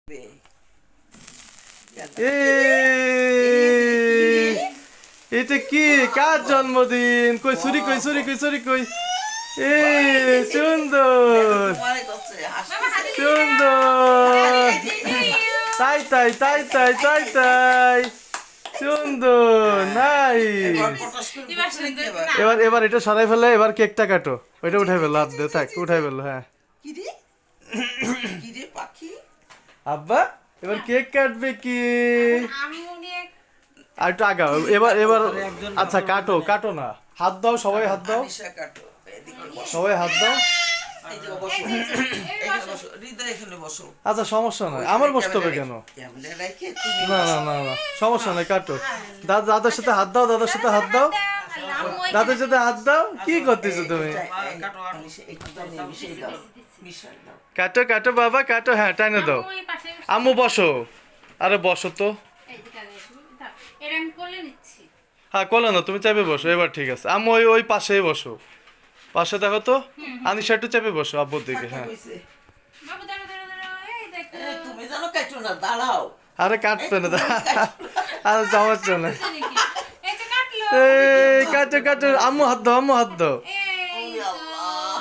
এটা কি কার জন্মদিন? কই চুরি কই চুরি কই চুরি কই? এ সুন্দর সুন্দর, তাই তাই তাই তাই তাই তাই, সুন্দর নাই। এবার এবার এটা সরাই ফেলে, এবার কেকটা কাটো, ওইটা উঠাই ফেলো, হাত দিয়ে থাক, উঠাই ফেলো। হ্যাঁ আব্বা এবার কেক কাটবে কি? আর একটু আগাও, এবার এবার আচ্ছা কাটো কাটো না, হাত দাও, সবাই হাত দাও, সবাই হাত দাও। আচ্ছা সমস্যা নয়, আমার বসতে হবে কেন? না না না না সমস্যা নয়, কাটো। দাদার সাথে হাত দাও, দাদার সাথে হাত দাও, দাদার সাথে হাত দাও। কি করতেছো তুমি? কাটো কাটো বাবা কাটো, হ্যাঁ টাইনে দাও। আম্মু বসো, আরে বসো তো। হ্যাঁ কোলে না, তুমি চাপে বসো, এবার ঠিক আছে। আম্মু ওই ওই পাশেই বসো, পাশে দেখো তো। আনিশা একটু চেপে বসো আব্বুর দিকে। হ্যাঁ আরে কাটবে না, আরে সমস্যা না। এই কাটো কাটো, আম্মু হাত দাও, আম্মু হাত দাও।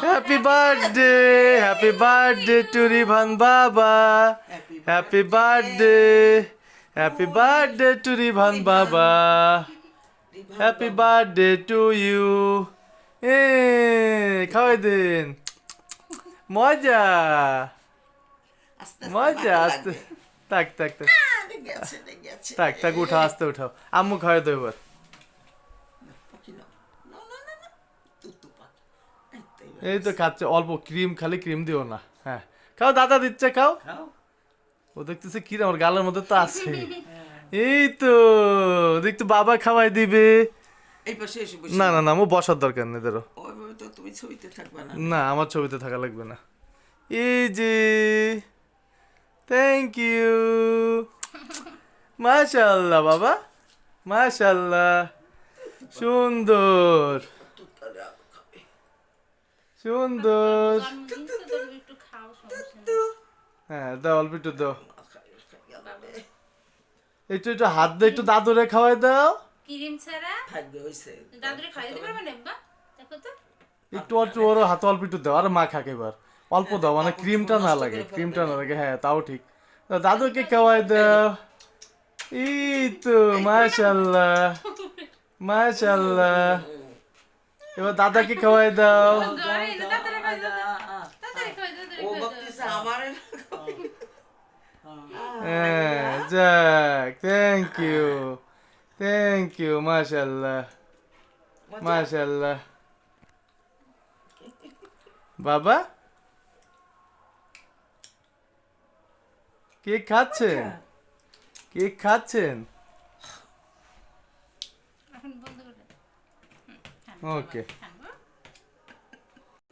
Happy birthday, happy birthday to Rivan বাবা, happy birthday, happy birthday to Rivan বাবা, হ্যাপি বার্থডে টু ইউ। এ খাওয়াই দিন, মজা মজা। আস্তে থাক থাক থাক থাক থাক, উঠাও আস্তে উঠাও, আম্মু খাওয়াই দেবো এবার। এই তো খাচ্ছে অল্প, ক্রিম খালি ক্রিম দিও না। হ্যাঁ খাও, দাদা দিচ্ছে খাও। ও দেখতেছে কি আমার গালের মধ্যে তো আছে। এই তো দেখতো বাবা খাওয়াই দিবে। না না না, আমার বসার দরকার নেই, ধরো। না আমার ছবিতে থাকা লাগবে না। এই যে থ্যাংক ইউ, মাশাআল্লাহ বাবা, মাশাআল্লাহ, সুন্দর সুন্দর। হ্যাঁ দাও, অল্প একটু দাও, একটু একটু হাত দিয়ে একটু দাদুরে খাওয়াই দাও। একটু অল্প ওর হাতে অল্প একটু দাও, আর মা খাক এবার। অল্প দাও, মানে ক্রিমটা না লাগে, ক্রিমটা না লাগে। হ্যাঁ তাও ঠিক, দাদুকে খাওয়াই দাও। এই তো মাশাআল্লাহ মাশাআল্লাহ, এবার দাদাকে খাওয়াই দাও। হ্যাঁ যাক, থ্যাংক ইউ থ্যাংক ইউ, মাশাআল্লাহ মাশাআল্লাহ। বাবা কেক খাচ্ছেন, কেক খাচ্ছেন? ওকে।